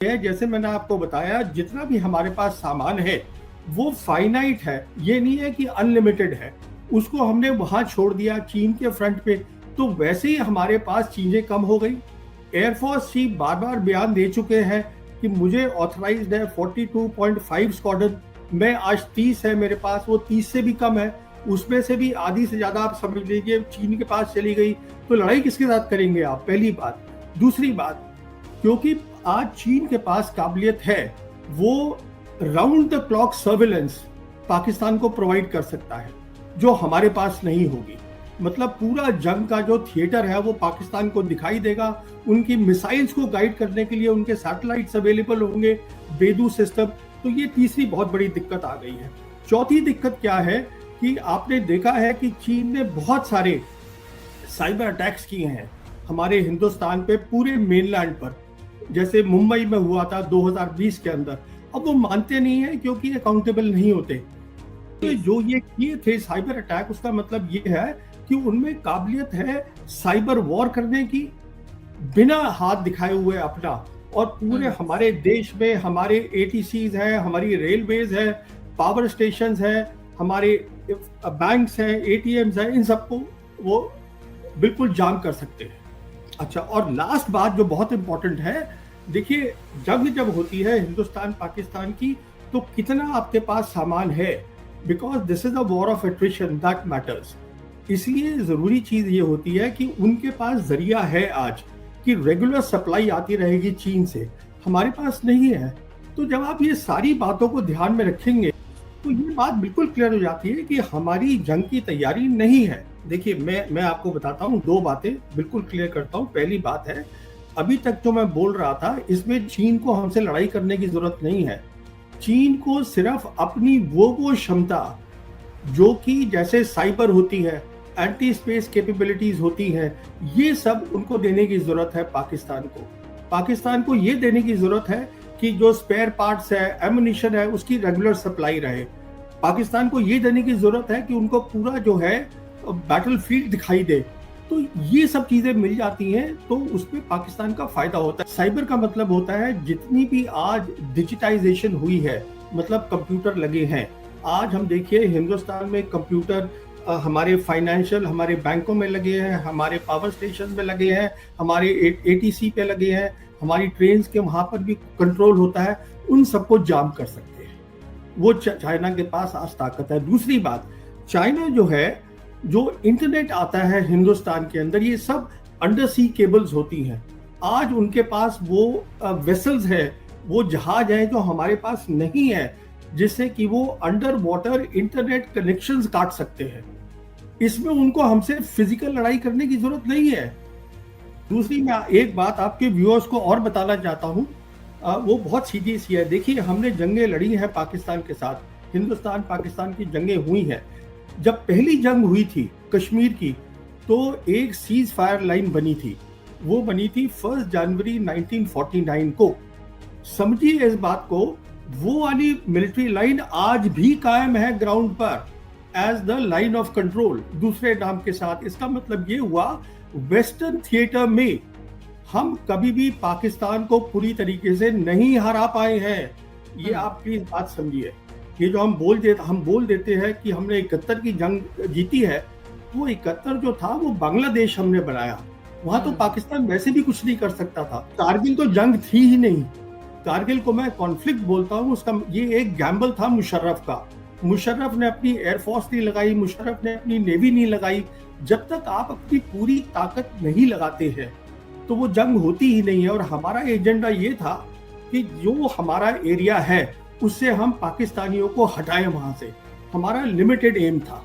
है, जैसे मैंने आपको बताया, जितना भी हमारे पास सामान है वो फाइनाइट है, ये नहीं है कि अनलिमिटेड है। उसको हमने वहां छोड़ दिया चीन के फ्रंट पे, तो वैसे ही हमारे पास चीजें कम हो गई। एयरफोर्स चीफ बार बार बयान दे चुके हैं कि मुझे ऑथराइज्ड है 42.5 स्क्वाड्रन, मैं आज 30 है मेरे पास, वो 30 से भी कम है, उसमें से भी आधी से ज्यादा आप समझ लीजिए चीन के पास चली गई, तो लड़ाई किसके साथ करेंगे आप? पहली बात। दूसरी बात, क्योंकि आज चीन के पास काबिलियत है, वो round the clock surveillance Pakistan को प्रोवाइड कर सकता है, जो हमारे पास नहीं होगी। मतलब पूरा जंग का जो थिएटर है वो पाकिस्तान को दिखाई देगा। उनकी मिसाइल्स को गाइड करने के लिए उनके सैटेलाइट्स अवेलेबल होंगे, बेदू सिस्टम। तो ये तीसरी बहुत बड़ी दिक्कत आ गई है। चौथी दिक्कत क्या है कि आपने देखा है कि चीन ने बहुत सारे साइबर अटैक्स किए हैं हमारे हिंदुस्तान पे, पूरे मेनलैंड पर, जैसे मुंबई में हुआ था 2020 के अंदर। अब वो मानते नहीं है क्योंकि अकाउंटेबल नहीं होते। तो जो ये किए थे साइबर अटैक, उसका मतलब ये है कि उनमें काबिलियत है साइबर वॉर करने की, बिना हाथ दिखाए हुए अपना। और पूरे हमारे देश में हमारे एटीसीज हैं, हमारी रेलवेज है, पावर स्टेशन है, हमारे बैंक्स हैं, एटीएम्स हैं, इन सबको वो बिल्कुल जाम कर सकते हैं। अच्छा, और लास्ट बात जो बहुत इंपॉर्टेंट है, देखिए जंग जब होती है हिंदुस्तान पाकिस्तान की, तो कितना आपके पास सामान है, because this is a war of attrition that matters. इसलिए जरूरी चीज ये होती है कि उनके पास जरिया है आज कि रेगुलर सप्लाई आती रहेगी चीन से, हमारे पास नहीं है। तो जब आप ये सारी बातों को ध्यान में रखेंगे तो ये बात बिल्कुल क्लियर हो जाती है कि हमारी जंग की तैयारी नहीं है। देखिए मैं आपको बताता हूँ, दो बातें बिल्कुल क्लियर करता हूँ। पहली बात है, अभी तक जो मैं बोल रहा था, इसमें चीन को हमसे लड़ाई करने की जरूरत नहीं है। चीन को सिर्फ अपनी वो क्षमता जो कि जैसे साइबर होती है, एंटी स्पेस कैपेबिलिटीज होती हैं, ये सब उनको देने की जरूरत है पाकिस्तान को। पाकिस्तान को ये देने की जरूरत है कि जो स्पेयर पार्ट्स है, एमुनिशन है, उसकी रेगुलर सप्लाई रहे। पाकिस्तान को ये देने की जरूरत है कि उनको पूरा जो है बैटलफील्ड दिखाई दे। तो ये सब चीजें मिल जाती हैं तो उसमें पाकिस्तान का फायदा होता है। साइबर का मतलब होता है जितनी भी आज डिजिटाइजेशन हुई है, मतलब कंप्यूटर लगे हैं। आज हम देखिए हिंदुस्तान में कंप्यूटर हमारे फाइनेंशियल, हमारे बैंकों में लगे हैं, हमारे पावर स्टेशन में लगे हैं, हमारे एटीसी पे लगे हैं, हमारी ट्रेन के वहां पर भी कंट्रोल होता है। उन सबको जाम कर सकते हैं, वो चाइना के पास आज ताकत है। दूसरी बात, चाइना जो है, जो इंटरनेट आता है हिंदुस्तान के अंदर, ये सब अंडर सी केबल्स होती हैं। आज उनके पास वो वेसल्स है, वो जहाज है जो हमारे पास नहीं है, जिससे कि वो अंडर वाटर इंटरनेट कनेक्शंस काट सकते हैं। इसमें उनको हमसे फिजिकल लड़ाई करने की जरूरत नहीं है। दूसरी, मैं एक बात आपके व्यूअर्स को और बताना चाहता हूँ, वो बहुत सीधी सी है। देखिए, हमने जंगें लड़ी हैं पाकिस्तान के साथ, हिंदुस्तान पाकिस्तान की जंगें हुई हैं। जब पहली जंग हुई थी कश्मीर की, तो एक सीज फायर लाइन बनी थी, वो बनी थी 1 जनवरी 1949 को। समझिए इस बात को, वो वाली मिलिट्री लाइन आज भी कायम है ग्राउंड पर as the line of control, दूसरे नाम के साथ। इसका मतलब ये हुआ, वेस्टर्न थिएटर में हम कभी भी पाकिस्तान को पूरी तरीके से नहीं हरा पाए हैं। ये आप प्लीज बात समझिए। ये जो हम बोल देते हैं कि हमने 71 की जंग जीती है, वो 71 जो था वो बांग्लादेश हमने बनाया, वहां तो पाकिस्तान वैसे भी कुछ नहीं कर सकता था। कारगिल तो जंग थी ही नहीं, कारगिल को मैं कॉन्फ्लिक्ट बोलता हूँ। उसका ये एक गैम्बल था मुशर्रफ का। मुशर्रफ ने अपनी एयरफोर्स नहीं लगाई, मुशर्रफ ने अपनी नेवी नहीं लगाई। जब तक आप अपनी पूरी ताकत नहीं लगाते हैं तो वो जंग होती ही नहीं है। और हमारा एजेंडा ये था कि जो हमारा एरिया है उससे हम पाकिस्तानियों को हटाएं वहां से, हमारा लिमिटेड एम था,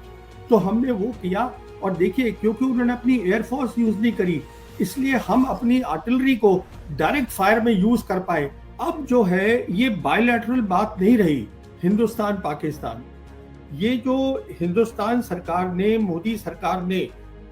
तो हमने वो किया। और देखिए, क्योंकि उन्होंने अपनी एयरफोर्स यूज नहीं करी, इसलिए हम अपनी आर्टिलरी को डायरेक्ट फायर में यूज कर पाए। अब जो है ये बायलैटरल बात नहीं रही हिंदुस्तान पाकिस्तान। ये जो हिंदुस्तान सरकार ने, मोदी सरकार ने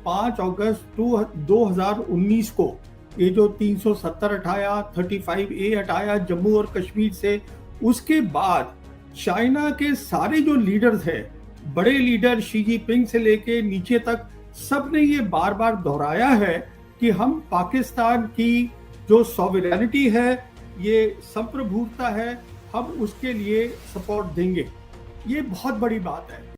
5 अगस्त 2019 को ये जो 370 हटाया, 35A हटाया जम्मू और कश्मीर से, उसके बाद चाइना के सारे जो लीडर्स हैं, बड़े लीडर शी जिनपिंग से लेके नीचे तक, सब ने ये बार बार दोहराया है कि हम पाकिस्तान की जो सॉवरेनिटी है, ये संप्रभुता है, हम उसके लिए सपोर्ट देंगे। ये बहुत बड़ी बात है।